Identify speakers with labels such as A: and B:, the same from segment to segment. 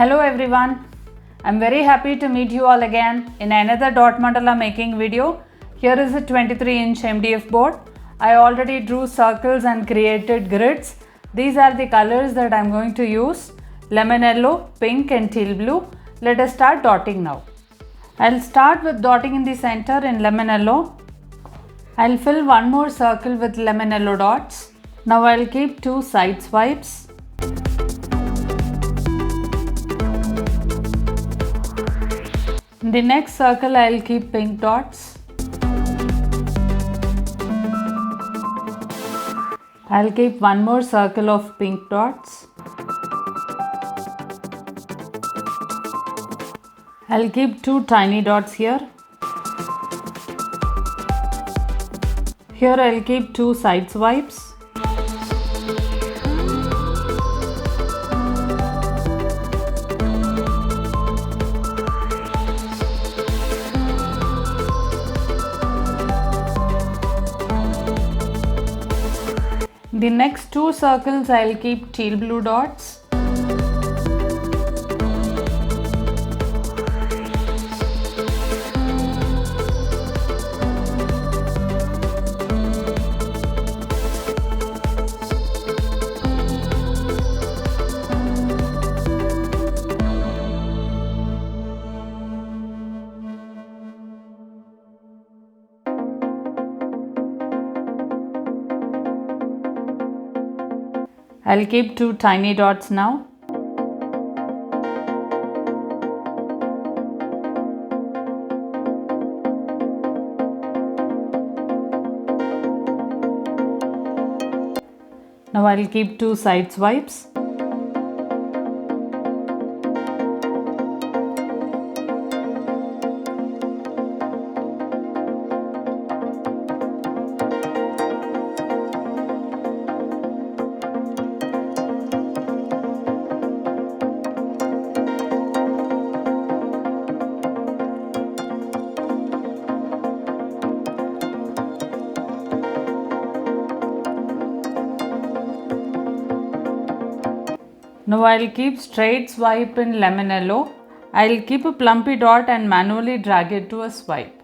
A: Hello everyone, I'm very happy to meet you all again in another Dot Mandala making video. Here is a 23-inch MDF board. I already drew circles and created grids. These are the colors that I'm going to use: lemon yellow, pink and teal blue. Let us start dotting now. I'll start with dotting in the center in lemon yellow. I'll fill one more circle with lemon yellow dots. Now I'll keep two side swipes. In the next circle, I'll keep pink dots. I'll keep one more circle of pink dots. I'll keep two tiny dots here. Here I'll keep two side swipes. The next two circles I'll keep teal blue dots. I'll keep two tiny dots now. Now I'll keep two side swipes. Now I'll keep straight swipe in lemon yellow. I'll keep a plumpy dot and manually drag it to a swipe.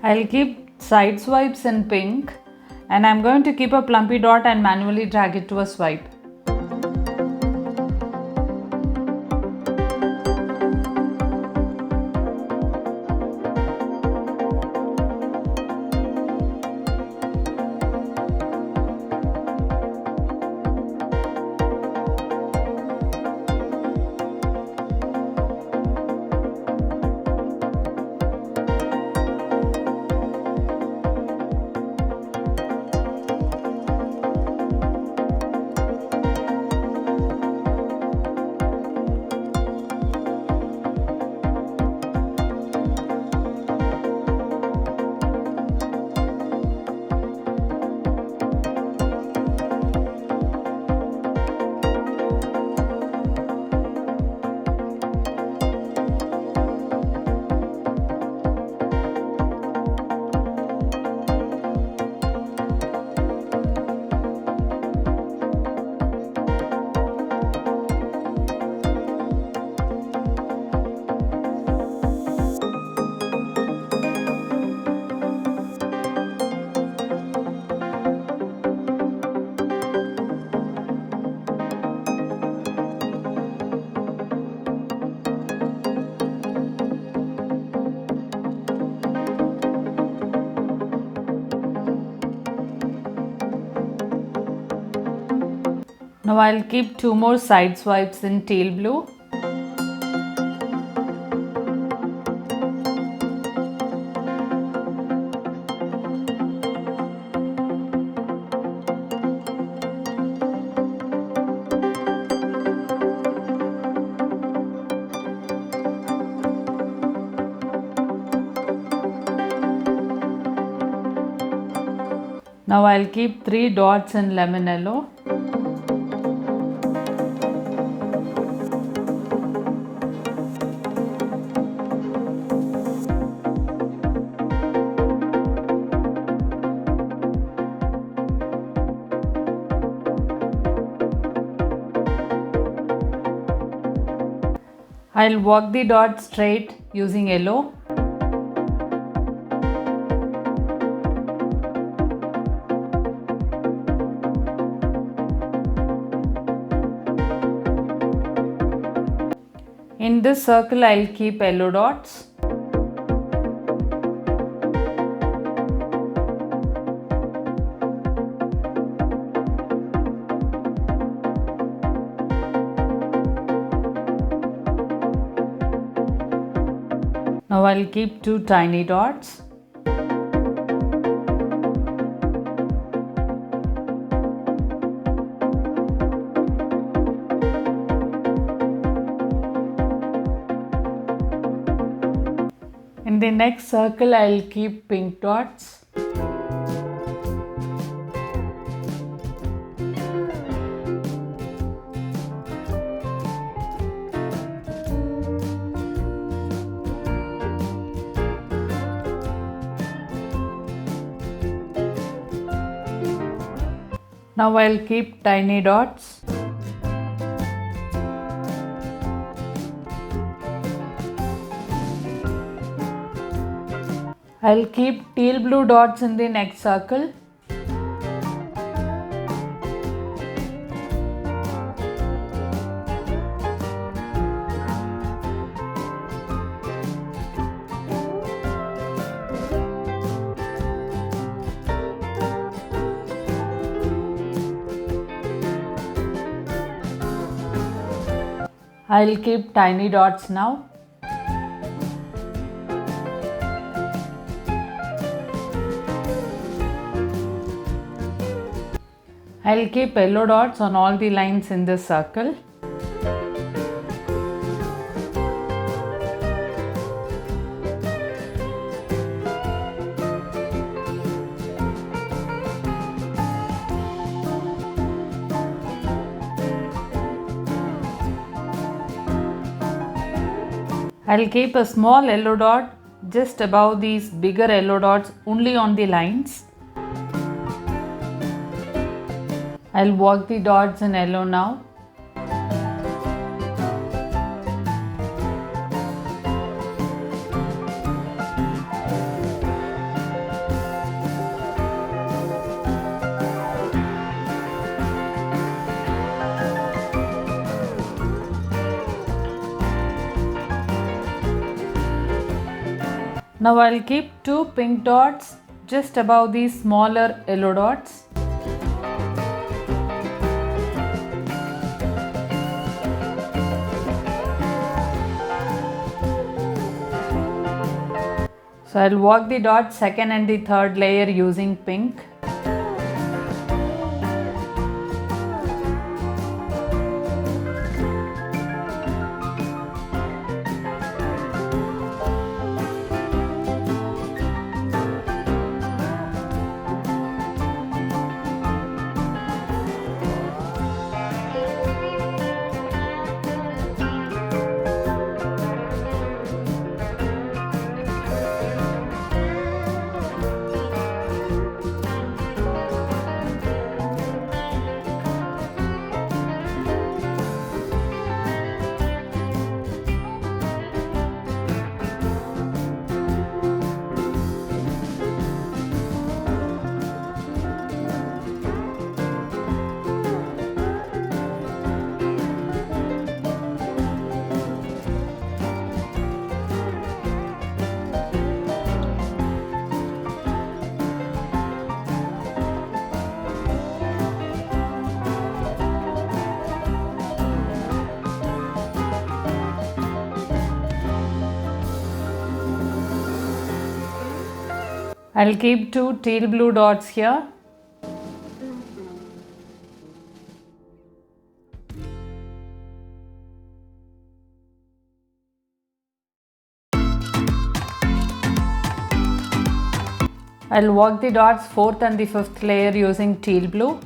A: I'll keep side swipes in pink, and I'm going to keep a plumpy dot and manually drag it to a swipe. Now I'll keep 2 more side swipes in teal blue. Now I'll keep 3 dots in lemon yellow. I'll walk the dot straight using yellow. In this circle, I'll keep yellow dots. Now I'll keep 2 tiny dots. In the next circle, I'll keep pink dots. Now I'll keep tiny dots. I'll keep teal blue dots in the next circle. I'll keep tiny dots now. I'll keep yellow dots on all the lines in this circle. I'll keep a small yellow dot just above these bigger yellow dots only on the lines. I'll walk the dots in yellow now. Now I'll keep 2 pink dots just above these smaller yellow dots. So I'll walk the dot second and the third layer using pink. I'll keep 2 teal blue dots here. I'll work the dots 4th and the 5th layer using teal blue.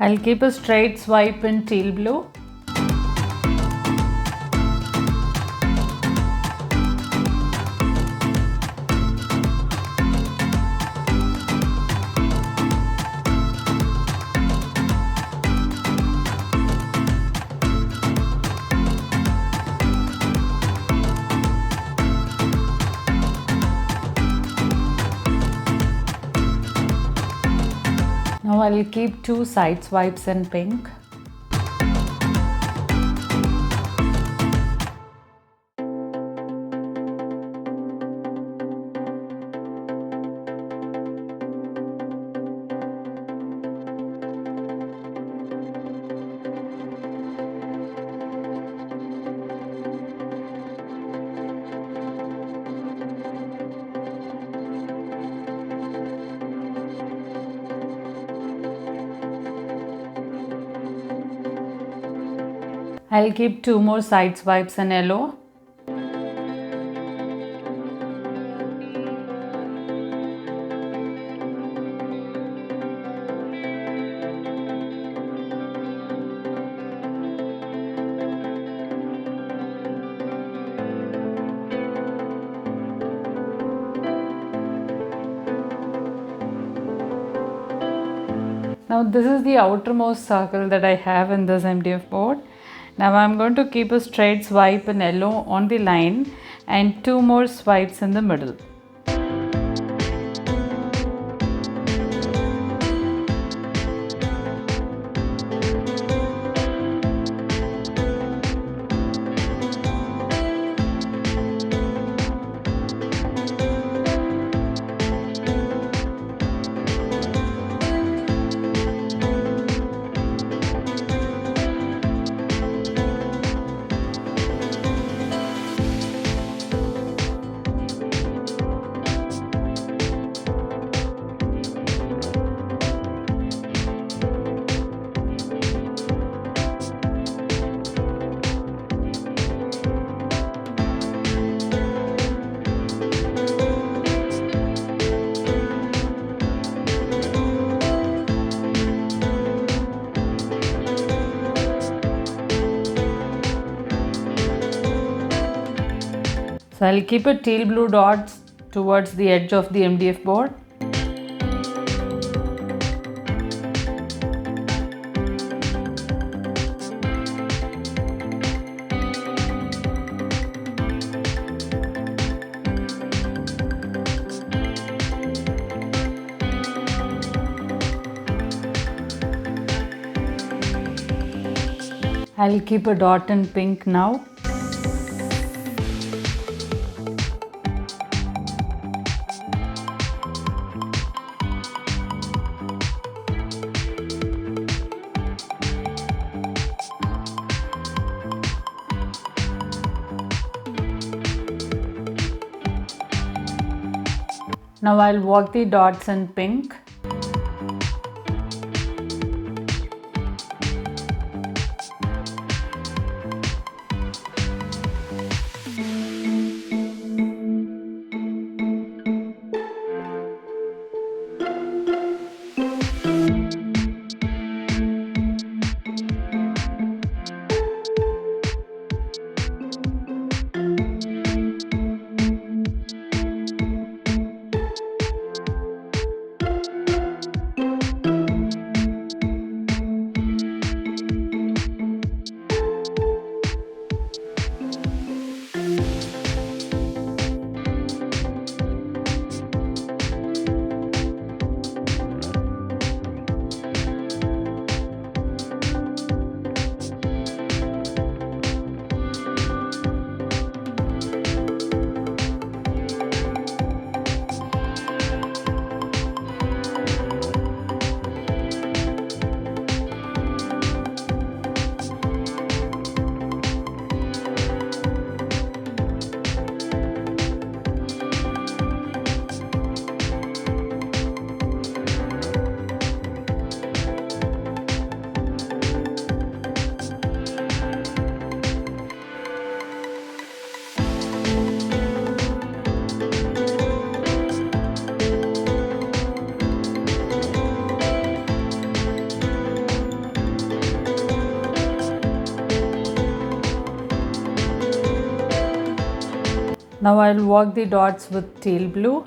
A: I'll keep a straight swipe in teal blue. Now I'll keep 2 side swipes in pink. I'll keep 2 more side swipes in yellow. Now this is the outermost circle that I have in this MDF board. Now I'm going to keep a straight swipe in yellow on the line and 2 more swipes in the middle. So I'll keep a teal blue dots towards the edge of the MDF board. I'll keep a dot in pink now. Now I'll work the dots in pink. Now I'll work the dots with teal blue.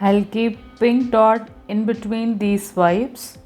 A: I'll keep pink dot in between these swipes.